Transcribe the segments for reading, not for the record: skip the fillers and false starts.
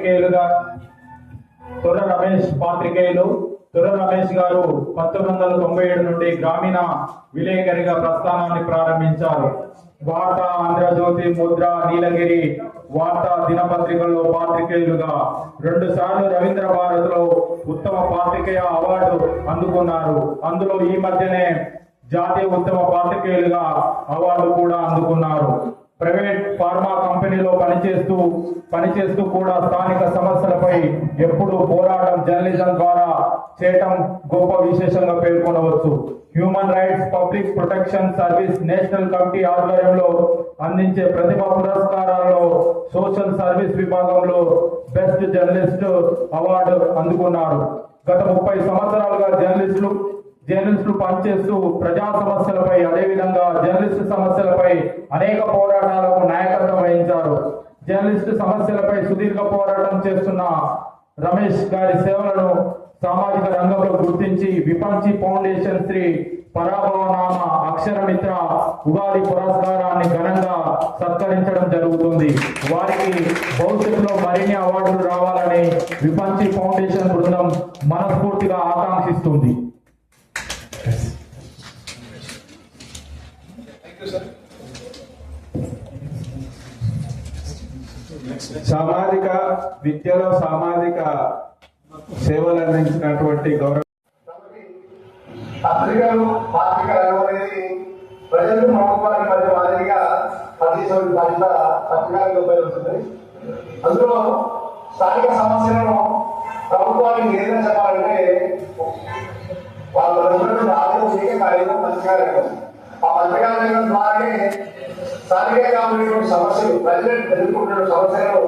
పాత్రికేయులుగా తొర్ర రమేష్ గారు 1997 నుండి గ్రామీణ విలేకరిగా ప్రస్థానాన్ని ప్రారంభించారు. వార్తా, ఆంధ్రజ్యోతి, ముద్ర, నీలగిరి వార్తా దినపత్రికల్లో పాత్రికేయులుగా 2 సార్లు రవీంద్ర భారత్ లో ఉత్తమ పాత్రికేయ అవార్డు అందుకున్నారు. అందులో ఈ మధ్యనే జాతీయ ఉత్తమ పాత్రికేయులుగా అవార్డు కూడా అందుకున్నారు. ప్రైవేట్ ఫార్మా కంపెనీలో పనిచేస్తూ కూడా స్థానిక సమస్యలపై ఎప్పుడు పోరాటం జర్నలిజం ద్వారా చేయటం గొప్ప విశేషంగా పేర్కొనవచ్చు. Human rights public protection service national committee ఆధ్వర్యంలో అందించే ప్రతిభా పురస్కారాల్లో సోషల్ సర్వీస్ విభాగంలో బెస్ట్ జర్నలిస్ట్ అవార్డు అందుకున్నారు. గత 30 సంవత్సరాలుగా జర్నలిస్టులు పనిచేస్తూ ప్రజా సమస్యలపై, అదేవిధంగా జర్నలిస్టు సమస్యలపై అనేక పోరాటాలకు నాయకత్వం వహించారు. జర్నలిస్టు సమస్యలపై సుదీర్ఘ పోరాటం చేస్తున్న రమేష్ గారి సేవలను సామాజిక రంగంలో గుర్తించి విపంచి ఫౌండేషన్ శ్రీ పరాభవనామ అక్షరమిత్ర ఉగాది పురస్కారాన్ని ఘనంగా సత్కరించడం జరుగుతుంది. వారికి భవిష్యత్తులో మరిన్ని అవార్డులు రావాలని విపంచి ఫౌండేషన్ బృందం మనస్ఫూర్తిగా ఆకాంక్షిస్తుంది. సామాజిక విద్యలో సామాజిక సేవలు అందించినటువంటి గౌరవ పత్రికలు అనేది ప్రజలు ప్రభుత్వానికి మధ్య మాదిరిగా పనిచేసే బాధ్యత పత్రికలకు ఉపయోగిస్తుంది. అందులో స్థానిక సమస్యలను ప్రభుత్వానికి ఏదైనా చెప్పాలంటే వాళ్ళు ఆలోచించే కార్యం పత్రికారంగం. ఆ పత్రికారంగం ద్వారానే స్థానికంగా ఉండేటువంటి సమస్యలు, ప్రజలు ఎదుర్కొంటున్న సమస్యలను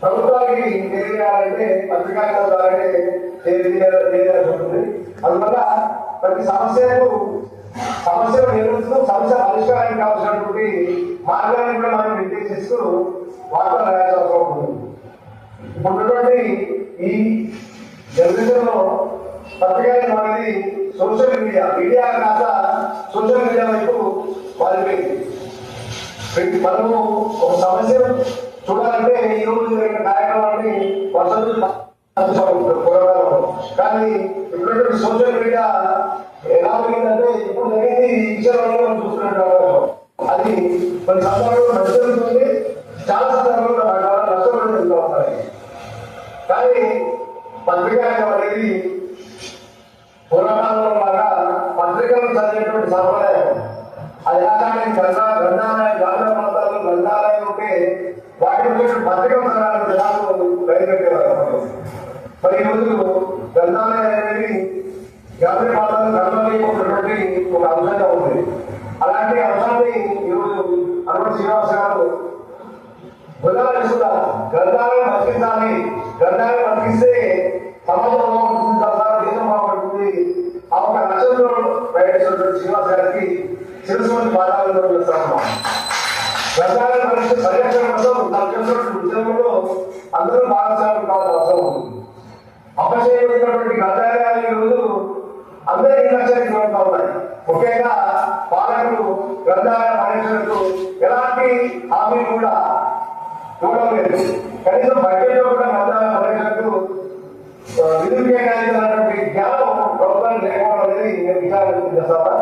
ప్రభుత్వానికి తెలియజేయాలంటే పత్రికారంగం ద్వారానే తెలియజేయాల్సి ఉంటుంది. అందువల్ల ప్రతి సమస్యలు నిర్వహిస్తూ సమస్య పరిష్కారానికి కావాల్సినటువంటి మార్గాన్ని కూడా మనం నిర్దేశిస్తూ వార్తలు రాయాల్సిన అవసరం ఉంటుంది. ఇప్పుడున్నటువంటి ఈ జర్నలిజంలో పత్రికా అనేది సోషల్ మీడియా కాస్త సోషల్ మీడియా వైపు మారిపోయింది. మనము ఒక సమస్య చూడాలంటే ఈ రోజు కార్యక్రమాన్ని కానీ ఇప్పుడున్నటువంటి సోషల్ మీడియా ఎలా పోయిందంటే ఇప్పుడు జరిగింది విషయంలో చూస్తున్నట్టు అది కొన్ని సందర్భంలో నష్టపోతుంది, చాలా సందర్భంలో నష్టపోతూ ఉంటాయి. కానీ పత్రికా అనేది పురాణాలలో లాగా పత్రికలు చదివేటువంటి సంప్రదాయం అది గ్రంథాలయం గ్రంథాలయం ఉంటే వాటి పత్రికలు చదవాలని బయలుపెట్టేవారు. మరి ఈరోజు గ్రంథాలయం అనేది గ్రామీణ ప్రాంతాల్లో గ్రంథాలయం ఉన్నటువంటి ఒక అంశంగా ఉంది. అలాంటి అంశాన్ని ఈరోజు అనుమతి శ్రీనివాస గారు బృందాలు గ్రంథాలయం బతికించాలి, గ్రంథాలయం బతికిస్తే సమాజం బాగుంటుంది, దేశం బాగుంటుంది. ఆ ఒక లక్ష్యంలో ప్రయాణిస్తున్నటువంటి శ్రీనివాస్ గారికి శిరస్సు పాఠాలను చేస్తాము. గ్రంథాలయ పరిరక్షణ కోసం తను చేస్తున్నటువంటి ఉద్యమంలో అందరూ భాగస్వామ్యం కావాల్సిన అవసరం ఉంటుంది. అపచేయబడినటువంటి గ్రంథాలయాలు ఈరోజు అందరి నిర్లక్ష్యానికి లోనుగా ఉన్నాయి. ముఖ్యంగా పాలకులు గ్రంథాలయ పరిరక్షణకు ఎలాంటి హామీలు కూడా ఇవ్వడం లేదు. కనీసం బడ్జెట్లో కూడా గ్రంథాలయ పరిరక్షణకు నిధులు కేటాయించాలన్నటువంటి జ్ఞానం ప్రభుత్వానికి లేకపోవడం అనేది నేను విచారణ చేస్తాను.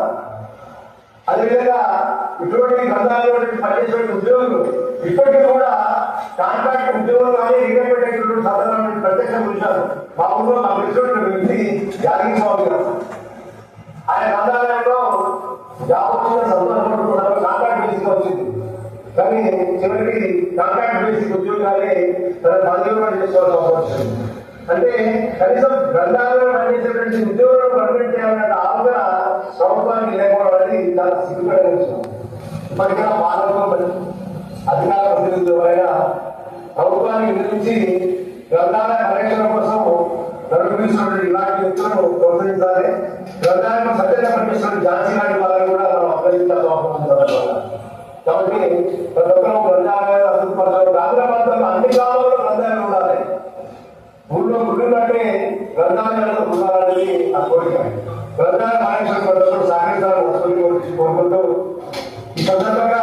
అదేవిధంగా ఇటువంటి గ్రంథాలయంలో పనిచేసేటువంటి ఉద్యోగులు ఇప్పటికీ కూడా కాంట్రాక్ట్ ఉద్యోగులు కానీ రిటైర్మెంట్ సందర్భంగా ప్రత్యక్షం చూశారు. మా ఊళ్ళో నాకు తెలిసినటువంటి వ్యక్తి యాదగిరి స్వామి గారు, ఆయన గ్రంథాలయంలో జాబ్ వచ్చిన సందర్భంలో కాంట్రాక్ట్ బేసిక్ వచ్చింది. కానీ చివరికి కాంట్రాక్ట్ బేసిక్ ఉద్యోగాలే తన పదవి చేసుకోవాల్సిన అవసరం వచ్చింది. అంటే కనీసం గ్రంథాలయంలో పనిచేసేటువంటి ఉద్యోగులను పర్మిట్ చేయాలన్న ఆలోచన ప్రభుత్వానికి లేకపోవడం అనేది చాలా సిగ్గుపడే విషయం. ఇప్పటికైనా పాలకులు అధికార ప్రతినిధులు ఎవరైనా ప్రభుత్వానికి నిర్మించి గ్రంథాలయ పరిరక్షణ కోసం నడుపుతున్నటువంటి ఇలాంటి వ్యక్తులను ప్రోత్సహించాలి. గ్రంథాలయం సత్యంగా పనిచేస్తున్న ఝాన్సీ లాంటి వాళ్ళని కూడా మనం అభినందించాల్సిన అవసరం ఉంది. కాబట్టి ప్రతి ఒక్కరూ గ్రంథాలయాలు అభివృద్ధి పరచాలి. గ్రామీణ ప్రాంతాల్లో అన్ని గ్రామాల్లో గ్రంథాలయాలు ఉండాలి. ఊళ్ళో గుళ్ళు అంటే గ్రంథాలయాలను ఉండాలనేది ఆ కోరిక. గ్రంథాలయ పరిరక్షణ సహకరించాలని కోరుకుంటూ ఈ సందర్భంగా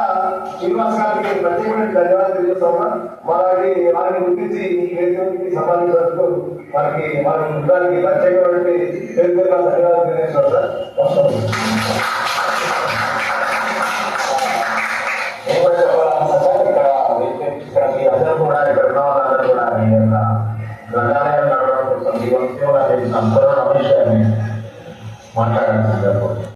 శ్రీనివాస్ గారికి ప్రత్యేకమైన ధన్యవాదాలు తెలియజేస్తామా. వారిని గుర్తించి ఈ వేదికకి సంబంధించినందుకు వారి బృందానికి ప్రత్యేకమైన ధన్యవాదాలు తెలియజేస్తాం సార్.